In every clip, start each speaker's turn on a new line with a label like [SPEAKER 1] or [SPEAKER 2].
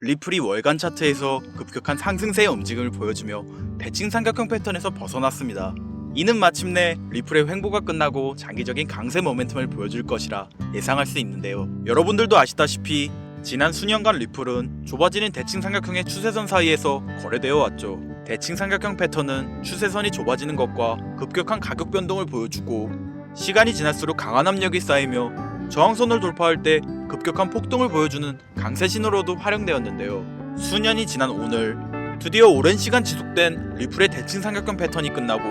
[SPEAKER 1] 리플이 월간 차트에서 급격한 상승세의 움직임을 보여주며 대칭 삼각형 패턴에서 벗어났습니다. 이는 마침내 리플의 횡보가 끝나고 장기적인 강세 모멘텀을 보여줄 것이라 예상할 수 있는데요. 여러분들도 아시다시피 지난 수년간 리플은 좁아지는 대칭 삼각형의 추세선 사이에서 거래되어 왔죠. 대칭 삼각형 패턴은 추세선이 좁아지는 것과 급격한 가격 변동을 보여주고 시간이 지날수록 강한 압력이 쌓이며 저항선을 돌파할 때 급격한 폭등을 보여주는 강세 신호로도 활용되었는데요. 수년이 지난 오늘 드디어 오랜 시간 지속된 리플의 대칭 삼각형 패턴이 끝나고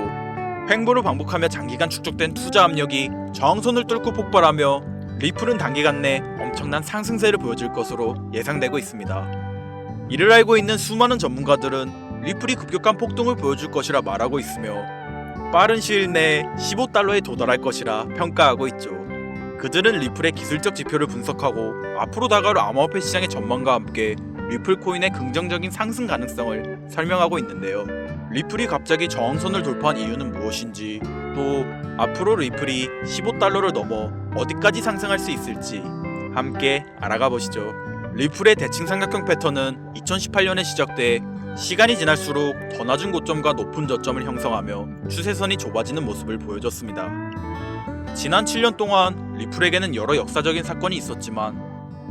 [SPEAKER 1] 횡보를 반복하며 장기간 축적된 투자 압력이 저항선을 뚫고 폭발하며 리플은 단기간 내 엄청난 상승세를 보여줄 것으로 예상되고 있습니다. 이를 알고 있는 수많은 전문가들은 리플이 급격한 폭등을 보여줄 것이라 말하고 있으며 빠른 시일 내에 15달러에 도달할 것이라 평가하고 있죠. 그들은 리플의 기술적 지표를 분석하고 앞으로 다가올 암호화폐 시장의 전망과 함께 리플 코인의 긍정적인 상승 가능성을 설명하고 있는데요. 리플이 갑자기 저항선을 돌파한 이유는 무엇인지, 또 앞으로 리플이 15달러를 넘어 어디까지 상승할 수 있을지 함께 알아가 보시죠. 리플의 대칭 삼각형 패턴은 2018년에 시작돼 시간이 지날수록 더 낮은 고점과 높은 저점을 형성하며 추세선이 좁아지는 모습을 보여줬습니다. 지난 7년 동안 리플에게는 여러 역사적인 사건이 있었지만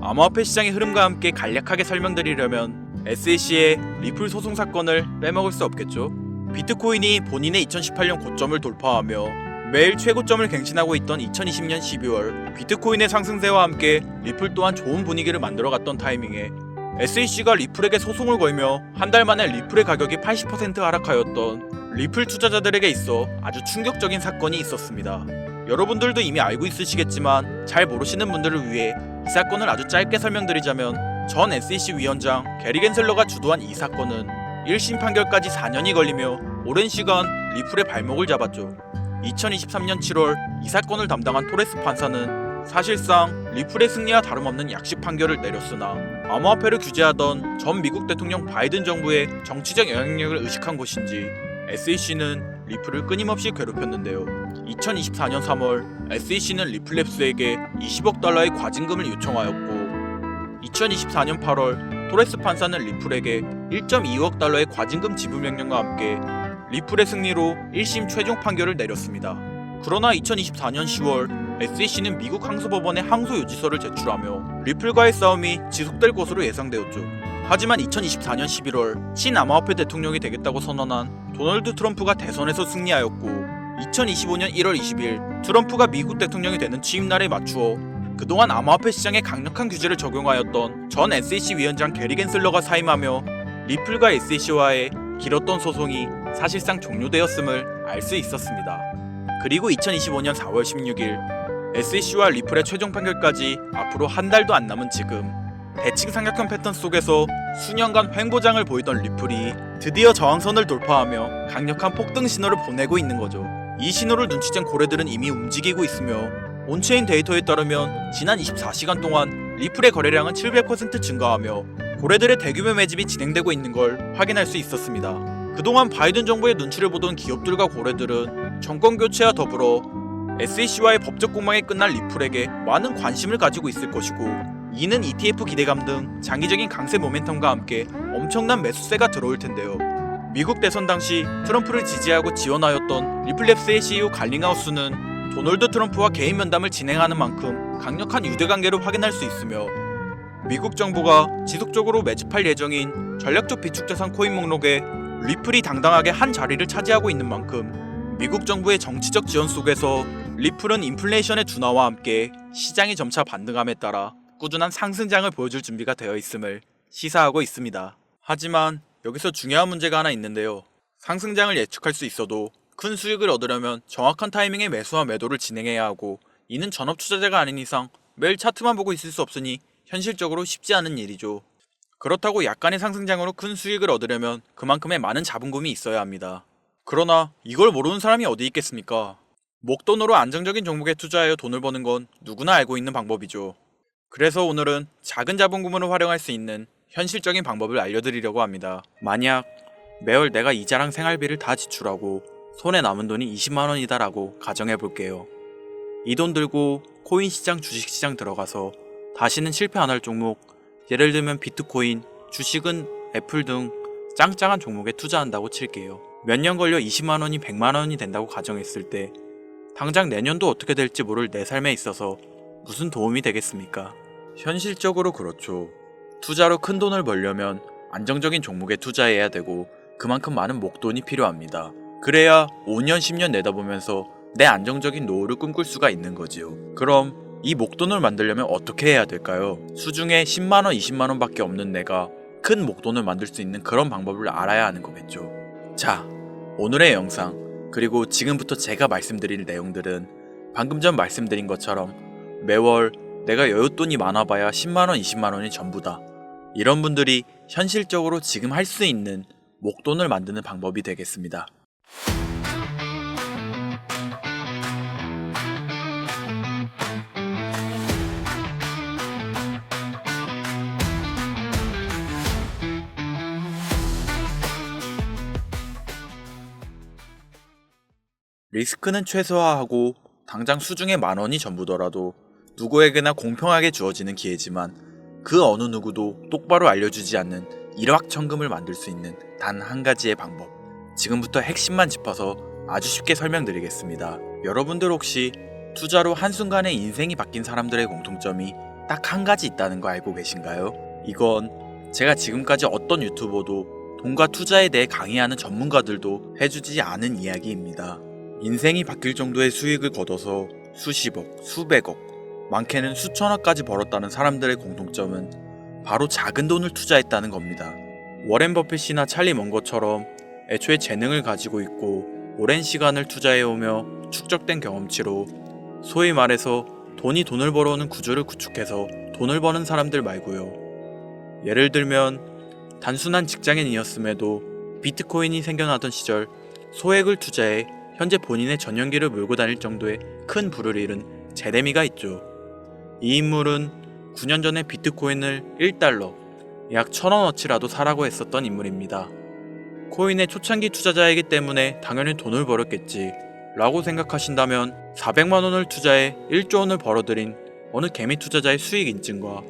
[SPEAKER 1] 암호화폐 시장의 흐름과 함께 간략하게 설명드리려면 SEC의 리플 소송 사건을 빼먹을 수 없겠죠. 비트코인이 본인의 2018년 고점을 돌파하며 매일 최고점을 갱신하고 있던 2020년 12월 비트코인의 상승세와 함께 리플 또한 좋은 분위기를 만들어갔던 타이밍에 SEC가 리플에게 소송을 걸며 한 달 만에 리플의 가격이 80% 하락하였던 리플 투자자들에게 있어 아주 충격적인 사건이 있었습니다. 여러분들도 이미 알고 있으시겠지만 잘 모르시는 분들을 위해 이 사건을 아주 짧게 설명드리자면 전 SEC 위원장 게리 겐슬러가 주도한 이 사건은 1심 판결까지 4년이 걸리며 오랜 시간 리플의 발목을 잡았죠. 2023년 7월 이 사건을 담당한 토레스 판사는 사실상 리플의 승리와 다름없는 약식 판결을 내렸으나 암호화폐를 규제하던 전 미국 대통령 바이든 정부의 정치적 영향력을 의식한 것인지 SEC는 리플을 끊임없이 괴롭혔는데요. 2024년 3월 SEC는 리플랩스에게 20억 달러의 과징금을 요청하였고 2024년 8월 토레스 판사는 리플에게 1.25억 달러의 과징금 지불 명령과 함께 리플의 승리로 1심 최종 판결을 내렸습니다. 그러나 2024년 10월 SEC는 미국 항소법원에 항소 요지서를 제출하며 리플과의 싸움이 지속될 것으로 예상되었죠. 하지만 2024년 11월 친암호화폐 대통령이 되겠다고 선언한 도널드 트럼프가 대선에서 승리하였고 2025년 1월 20일 트럼프가 미국 대통령이 되는 취임날에 맞추어 그동안 암호화폐 시장에 강력한 규제를 적용하였던 전 SEC 위원장 게리 겐슬러가 사임하며 리플과 SEC와의 길었던 소송이 사실상 종료되었음을 알 수 있었습니다. 그리고 2025년 4월 16일 SEC와 리플의 최종 판결까지 앞으로 한 달도 안 남은 지금 대칭 삼각형 패턴 속에서 수년간 횡보장을 보이던 리플이 드디어 저항선을 돌파하며 강력한 폭등 신호를 보내고 있는 거죠. 이 신호를 눈치챈 고래들은 이미 움직이고 있으며 온체인 데이터에 따르면 지난 24시간 동안 리플의 거래량은 700% 증가하며 고래들의 대규모 매집이 진행되고 있는 걸 확인할 수 있었습니다. 그동안 바이든 정부의 눈치를 보던 기업들과 고래들은 정권 교체와 더불어 SEC와의 법적 공방이 끝날 리플에게 많은 관심을 가지고 있을 것이고 이는 ETF 기대감 등 장기적인 강세 모멘텀과 함께 엄청난 매수세가 들어올 텐데요. 미국 대선 당시 트럼프를 지지하고 지원하였던 리플랩스의 CEO 갈링하우스는 도널드 트럼프와 개인 면담을 진행하는 만큼 강력한 유대관계를 확인할 수 있으며 미국 정부가 지속적으로 매집할 예정인 전략적 비축자산 코인 목록에 리플이 당당하게 한 자리를 차지하고 있는 만큼 미국 정부의 정치적 지원 속에서 리플은 인플레이션의 둔화와 함께 시장이 점차 반등함에 따라 꾸준한 상승장을 보여줄 준비가 되어 있음을 시사하고 있습니다. 하지만 여기서 중요한 문제가 하나 있는데요. 상승장을 예측할 수 있어도 큰 수익을 얻으려면 정확한 타이밍에 매수와 매도를 진행해야 하고 이는 전업 투자자가 아닌 이상 매일 차트만 보고 있을 수 없으니 현실적으로 쉽지 않은 일이죠. 그렇다고 약간의 상승장으로 큰 수익을 얻으려면 그만큼의 많은 자본금이 있어야 합니다. 그러나 이걸 모르는 사람이 어디 있겠습니까? 목돈으로 안정적인 종목에 투자하여 돈을 버는 건 누구나 알고 있는 방법이죠. 그래서 오늘은 작은 자본금으로 활용할 수 있는 현실적인 방법을 알려드리려고 합니다. 만약 매월 내가 이자랑 생활비를 다 지출하고 손에 남은 돈이 20만원이다 라고 가정해볼게요. 이 돈 들고 코인 시장, 주식 시장 들어가서 다시는 실패 안 할 종목, 예를 들면 비트코인, 주식은 애플 등 짱짱한 종목에 투자한다고 칠게요. 몇 년 걸려 20만원이 100만원이 된다고 가정했을 때 당장 내년도 어떻게 될지 모를 내 삶에 있어서 무슨 도움이 되겠습니까? 현실적으로 그렇죠. 투자로 큰 돈을 벌려면 안정적인 종목에 투자해야 되고 그만큼 많은 목돈이 필요합니다. 그래야 5년 10년 내다보면서 내 안정적인 노후를 꿈꿀 수가 있는 거지요. 그럼 이 목돈을 만들려면 어떻게 해야 될까요? 수중에 10만원 20만원 밖에 없는 내가 큰 목돈을 만들 수 있는 그런 방법을 알아야 하는 거겠죠. 자, 오늘의 영상 그리고 지금부터 제가 말씀드릴 내용들은 방금 전 말씀드린 것처럼 매월 내가 여윳돈이 많아봐야 10만원 20만원이 전부다, 이런 분들이 현실적으로 지금 할 수 있는 목돈을 만드는 방법이 되겠습니다. 리스크는 최소화하고 당장 수중에 만원이 전부더라도 누구에게나 공평하게 주어지는 기회지만 그 어느 누구도 똑바로 알려주지 않는 일확천금을 만들 수 있는 단 한 가지의 방법. 지금부터 핵심만 짚어서 아주 쉽게 설명드리겠습니다. 여러분들 혹시 투자로 한순간에 인생이 바뀐 사람들의 공통점이 딱 한 가지 있다는 거 알고 계신가요? 이건 제가 지금까지 어떤 유튜버도 돈과 투자에 대해 강의하는 전문가들도 해주지 않은 이야기입니다. 인생이 바뀔 정도의 수익을 거둬서 수십억, 수백억, 많게는 수천억까지 벌었다는 사람들의 공통점은 바로 작은 돈을 투자했다는 겁니다. 워렌 버핏이나 찰리 먼거처럼 애초에 재능을 가지고 있고 오랜 시간을 투자해오며 축적된 경험치로 소위 말해서 돈이 돈을 벌어오는 구조를 구축해서 돈을 버는 사람들 말고요. 예를 들면 단순한 직장인이었음에도 비트코인이 생겨나던 시절 소액을 투자해 현재 본인의 전용기를 몰고 다닐 정도의 큰 부를 잃은 제레미가 있죠. 이 인물은 9년 전에 비트코인을 1달러, 약 1000원어치라도 사라고 했었던 인물입니다. 코인의 초창기 투자자이기 때문에 당연히 돈을 벌었겠지 라고 생각하신다면 400만원을 투자해 1조원을 벌어들인 어느 개미 투자자의 수익 인증과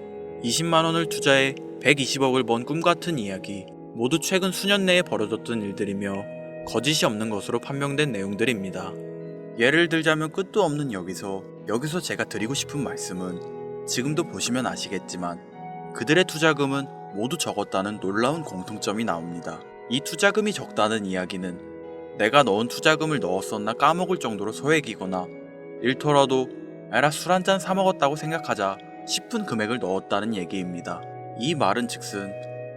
[SPEAKER 1] 20만원을 투자해 120억을 번 꿈같은 이야기, 모두 최근 수년 내에 벌어졌던 일들이며 거짓이 없는 것으로 판명된 내용들입니다. 예를 들자면 끝도 없는 여기서 제가 드리고 싶은 말씀은 지금도 보시면 아시겠지만 그들의 투자금은 모두 적었다는 놀라운 공통점이 나옵니다. 이 투자금이 적다는 이야기는 내가 넣은 투자금을 넣었었나 까먹을 정도로 소액이거나 일터라도 에라 술 한잔 사먹었다고 생각하자 싶은 금액을 넣었다는 얘기입니다. 이 말은 즉슨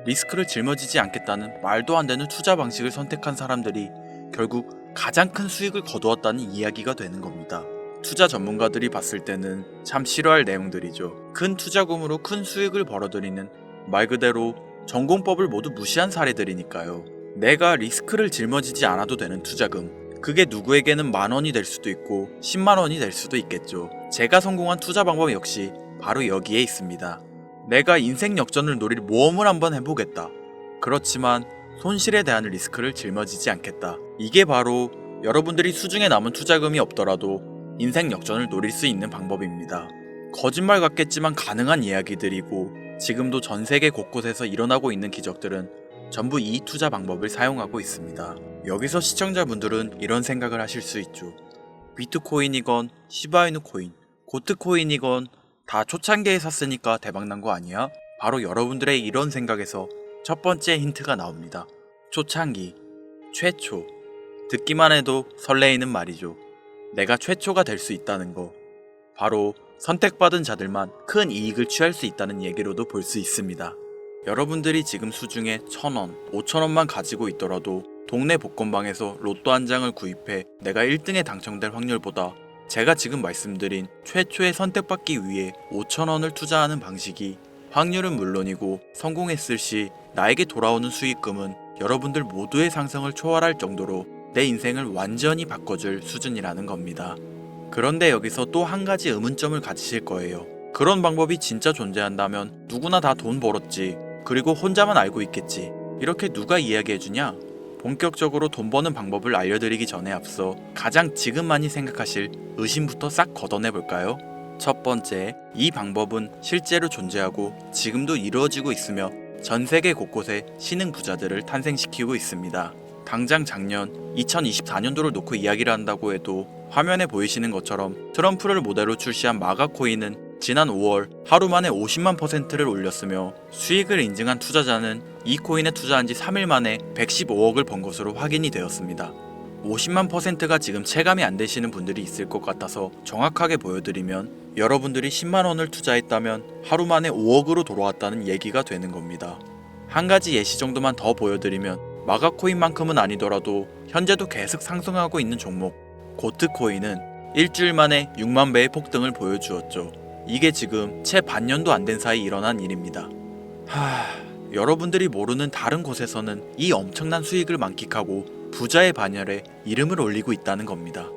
[SPEAKER 1] 리스크를 짊어지지 않겠다는 말도 안 되는 투자 방식을 선택한 사람들이 결국 가장 큰 수익을 거두었다는 이야기가 되는 겁니다. 투자 전문가들이 봤을 때는 참 싫어할 내용들이죠. 큰 투자금으로 큰 수익을 벌어들이는 말 그대로 전공법을 모두 무시한 사례들이니까요. 내가 리스크를 짊어지지 않아도 되는 투자금, 그게 누구에게는 만원이 될 수도 있고 10만원이 될 수도 있겠죠. 제가 성공한 투자 방법 역시 바로 여기에 있습니다. 내가 인생 역전을 노릴 모험을 한번 해보겠다. 그렇지만 손실에 대한 리스크를 짊어지지 않겠다. 이게 바로 여러분들이 수중에 남은 투자금이 없더라도 인생 역전을 노릴 수 있는 방법입니다. 거짓말 같겠지만 가능한 이야기들이고 지금도 전 세계 곳곳에서 일어나고 있는 기적들은 전부 이 투자 방법을 사용하고 있습니다. 여기서 시청자분들은 이런 생각을 하실 수 있죠. 비트코인이건 시바이누 코인, 고트코인이건 다 초창기에 샀으니까 대박난 거 아니야? 바로 여러분들의 이런 생각에서 첫 번째 힌트가 나옵니다. 초창기, 최초. 듣기만 해도 설레이는 말이죠. 내가 최초가 될 수 있다는 거. 바로 선택받은 자들만 큰 이익을 취할 수 있다는 얘기로도 볼 수 있습니다. 여러분들이 지금 수중에 1000원, 5000원만 가지고 있더라도 동네 복권방에서 로또 한 장을 구입해 내가 1등에 당첨될 확률보다 제가 지금 말씀드린 최초의 선택받기 위해 5,000원을 투자하는 방식이 확률은 물론이고 성공했을 시 나에게 돌아오는 수익금은 여러분들 모두의 상상을 초월할 정도로 내 인생을 완전히 바꿔줄 수준이라는 겁니다. 그런데 여기서 또 한 가지 의문점을 가지실 거예요. 그런 방법이 진짜 존재한다면 누구나 다 돈 벌었지, 그리고 혼자만 알고 있겠지, 이렇게 누가 이야기해주냐? 본격적으로 돈 버는 방법을 알려드리기 전에 앞서 가장 지금 많이 생각하실 의심부터 싹 걷어내볼까요? 첫 번째, 이 방법은 실제로 존재하고 지금도 이루어지고 있으며 전 세계 곳곳에 신흥 부자들을 탄생시키고 있습니다. 당장 작년 2024년도를 놓고 이야기를 한다고 해도 화면에 보이시는 것처럼 트럼프를 모델로 출시한 마가 코인은 지난 5월 하루 만에 50만%를 올렸으며 수익을 인증한 투자자는 이 코인에 투자한 지 3일 만에 115억을 번 것으로 확인이 되었습니다. 50만%가 지금 체감이 안 되시는 분들이 있을 것 같아서 정확하게 보여드리면 여러분들이 10만원을 투자했다면 하루 만에 5억으로 돌아왔다는 얘기가 되는 겁니다. 한 가지 예시 정도만 더 보여드리면 마가코인만큼은 아니더라도 현재도 계속 상승하고 있는 종목 고트코인은 일주일 만에 6만 배의 폭등을 보여주었죠. 이게 지금 채 반년도 안 된 사이 일어난 일입니다. 여러분들이 모르는 다른 곳에서는 이 엄청난 수익을 만끽하고 부자의 반열에 이름을 올리고 있다는 겁니다.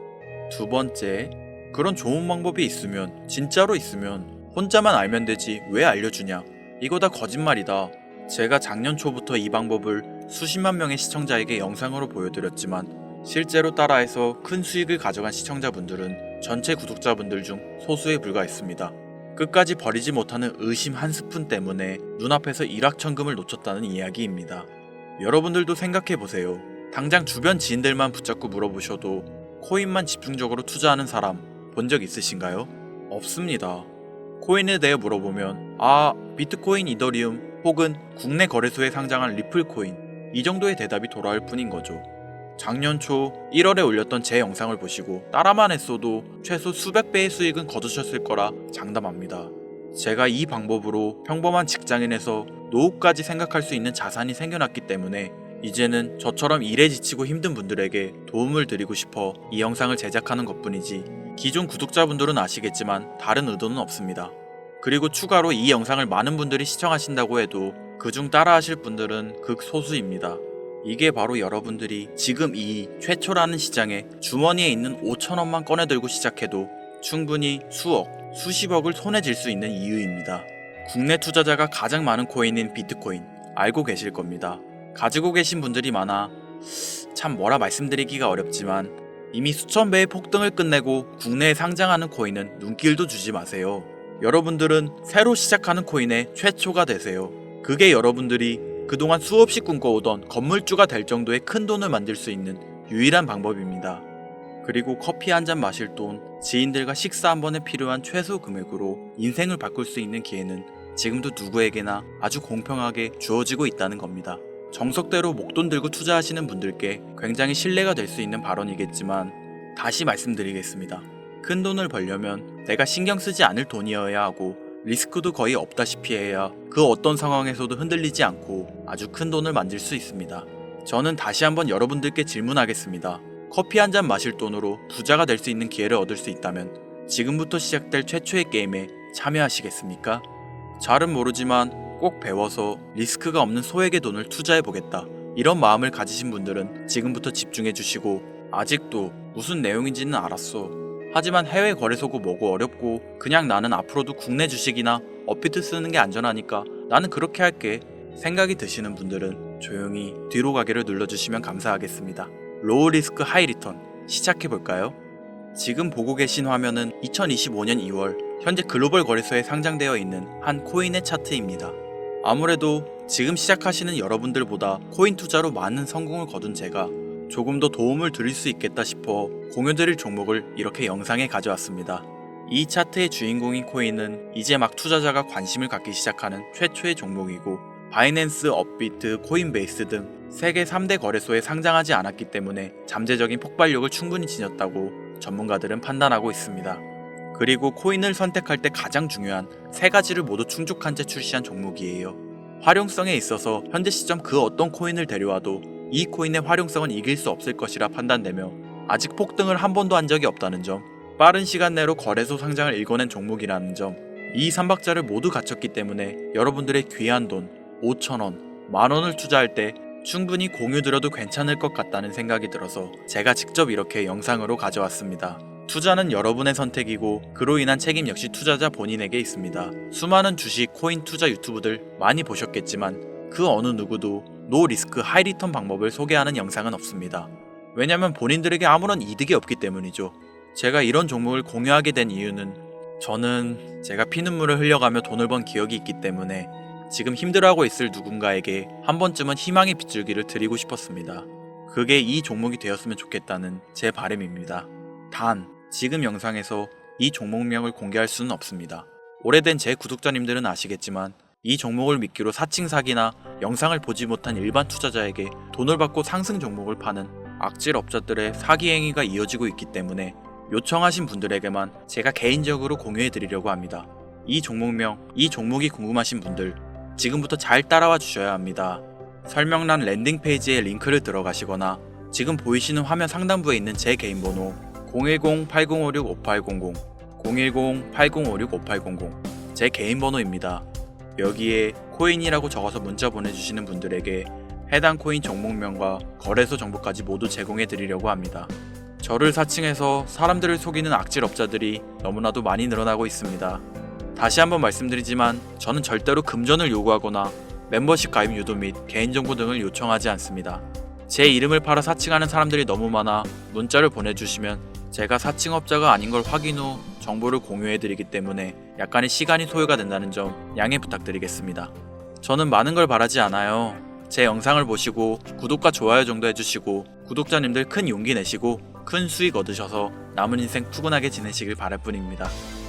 [SPEAKER 1] 두 번째, 그런 좋은 방법이 있으면, 진짜로 있으면 혼자만 알면 되지 왜 알려주냐? 이거 다 거짓말이다. 제가 작년 초부터 이 방법을 수십만 명의 시청자에게 영상으로 보여드렸지만 실제로 따라해서 큰 수익을 가져간 시청자분들은 전체 구독자분들 중 소수에 불과했습니다. 끝까지 버리지 못하는 의심 한 스푼 때문에 눈앞에서 일확천금을 놓쳤다는 이야기입니다. 여러분들도 생각해보세요. 당장 주변 지인들만 붙잡고 물어보셔도 코인만 집중적으로 투자하는 사람 본 적 있으신가요? 없습니다. 코인에 대해 물어보면 비트코인, 이더리움 혹은 국내 거래소에 상장한 리플코인 이 정도의 대답이 돌아올 뿐인 거죠. 작년 초 1월에 올렸던 제 영상을 보시고 따라만 했어도 최소 수백 배의 수익은 거두셨을 거라 장담합니다. 제가 이 방법으로 평범한 직장인에서 노후까지 생각할 수 있는 자산이 생겨났기 때문에 이제는 저처럼 일에 지치고 힘든 분들에게 도움을 드리고 싶어 이 영상을 제작하는 것뿐이지 기존 구독자분들은 아시겠지만 다른 의도는 없습니다. 그리고 추가로 이 영상을 많은 분들이 시청하신다고 해도 그중 따라하실 분들은 극소수입니다. 이게 바로 여러분들이 지금 이 최초라는 시장에 주머니에 있는 5천원만 꺼내들고 시작해도 충분히 수억, 수십억을 손에 쥘 수 있는 이유입니다. 국내 투자자가 가장 많은 코인인 비트코인 알고 계실 겁니다. 가지고 계신 분들이 많아 참 뭐라 말씀드리기가 어렵지만 이미 수천 배의 폭등을 끝내고 국내에 상장하는 코인은 눈길도 주지 마세요. 여러분들은 새로 시작하는 코인의 최초가 되세요. 그게 여러분들이 그동안 수없이 꿈꿔오던 건물주가 될 정도의 큰 돈을 만들 수 있는 유일한 방법입니다. 그리고 커피 한 잔 마실 돈, 지인들과 식사 한 번에 필요한 최소 금액으로 인생을 바꿀 수 있는 기회는 지금도 누구에게나 아주 공평하게 주어지고 있다는 겁니다. 정석대로 목돈 들고 투자하시는 분들께 굉장히 신뢰가 될 수 있는 발언이겠지만 다시 말씀드리겠습니다. 큰 돈을 벌려면 내가 신경 쓰지 않을 돈이어야 하고 리스크도 거의 없다시피 해야 그 어떤 상황에서도 흔들리지 않고 아주 큰 돈을 만들 수 있습니다. 저는 다시 한번 여러분들께 질문하겠습니다. 커피 한 잔 마실 돈으로 부자가 될 수 있는 기회를 얻을 수 있다면 지금부터 시작될 최초의 게임에 참여하시겠습니까? 잘은 모르지만 꼭 배워서 리스크가 없는 소액의 돈을 투자해보겠다. 이런 마음을 가지신 분들은 지금부터 집중해주시고 아직도 무슨 내용인지는 알았어. 하지만 해외 거래소고 뭐고 어렵고 그냥 나는 앞으로도 국내 주식이나 업비트 쓰는 게 안전하니까 나는 그렇게 할게 생각이 드시는 분들은 조용히 뒤로 가기를 눌러주시면 감사하겠습니다. 로우 리스크 하이 리턴 시작해볼까요? 지금 보고 계신 화면은 2025년 2월 현재 글로벌 거래소에 상장되어 있는 한 코인의 차트입니다. 아무래도 지금 시작하시는 여러분들보다 코인 투자로 많은 성공을 거둔 제가 조금 더 도움을 드릴 수 있겠다 싶어 공유드릴 종목을 이렇게 영상에 가져왔습니다. 이 차트의 주인공인 코인은 이제 막 투자자가 관심을 갖기 시작하는 최초의 종목이고 바이낸스, 업비트, 코인베이스 등 세계 3대 거래소에 상장하지 않았기 때문에 잠재적인 폭발력을 충분히 지녔다고 전문가들은 판단하고 있습니다. 그리고 코인을 선택할 때 가장 중요한 세 가지를 모두 충족한 채 출시한 종목이에요. 활용성에 있어서 현재 시점 그 어떤 코인을 데려와도 이 코인의 활용성은 이길 수 없을 것이라 판단되며 아직 폭등을 한 번도 한 적이 없다는 점, 빠른 시간 내로 거래소 상장을 일궈낸 종목이라는 점, 이 3박자를 모두 갖췄기 때문에 여러분들의 귀한 돈 5,000원, 만원을 투자할 때 충분히 공유드려도 괜찮을 것 같다는 생각이 들어서 제가 직접 이렇게 영상으로 가져왔습니다. 투자는 여러분의 선택이고 그로 인한 책임 역시 투자자 본인에게 있습니다. 수많은 주식, 코인 투자 유튜브들 많이 보셨겠지만 그 어느 누구도 노 리스크 하이 리턴 방법을 소개하는 영상은 없습니다. 왜냐면 본인들에게 아무런 이득이 없기 때문이죠. 제가 이런 종목을 공유하게 된 이유는 저는 제가 피눈물을 흘려가며 돈을 번 기억이 있기 때문에 지금 힘들어하고 있을 누군가에게 한 번쯤은 희망의 빗줄기를 드리고 싶었습니다. 그게 이 종목이 되었으면 좋겠다는 제 바람입니다. 단, 지금 영상에서 이 종목명을 공개할 수는 없습니다. 오래된 제 구독자님들은 아시겠지만 이 종목을 미끼로 사칭 사기나 영상을 보지 못한 일반 투자자에게 돈을 받고 상승 종목을 파는 악질 업자들의 사기 행위가 이어지고 있기 때문에 요청하신 분들에게만 제가 개인적으로 공유해 드리려고 합니다. 이 종목명, 이 종목이 궁금하신 분들 지금부터 잘 따라와 주셔야 합니다. 설명란 랜딩 페이지에 링크를 들어가시거나 지금 보이시는 화면 상단부에 있는 제 개인 번호 010-8056-5800 010-8056-5800 제 개인 번호입니다. 여기에 코인이라고 적어서 문자 보내주시는 분들에게 해당 코인 종목명과 거래소 정보까지 모두 제공해 드리려고 합니다. 저를 사칭해서 사람들을 속이는 악질 업자들이 너무나도 많이 늘어나고 있습니다. 다시 한번 말씀드리지만 저는 절대로 금전을 요구하거나 멤버십 가입 유도 및 개인정보 등을 요청하지 않습니다. 제 이름을 팔아 사칭하는 사람들이 너무 많아 문자를 보내주시면 제가 사칭업자가 아닌 걸 확인 후 정보를 공유해드리기 때문에 약간의 시간이 소요가 된다는 점 양해 부탁드리겠습니다. 저는 많은 걸 바라지 않아요. 제 영상을 보시고 구독과 좋아요 정도 해주시고 구독자님들 큰 용기 내시고 큰 수익 얻으셔서 남은 인생 푸근하게 지내시길 바랄 뿐입니다.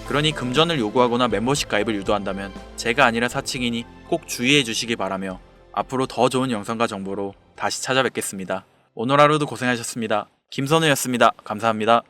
[SPEAKER 1] 그러니 금전을 요구하거나 멤버십 가입을 유도한다면 제가 아니라 사칭이니 꼭 주의해 주시기 바라며 앞으로 더 좋은 영상과 정보로 다시 찾아뵙겠습니다. 오늘 하루도 고생하셨습니다. 김선우였습니다. 감사합니다.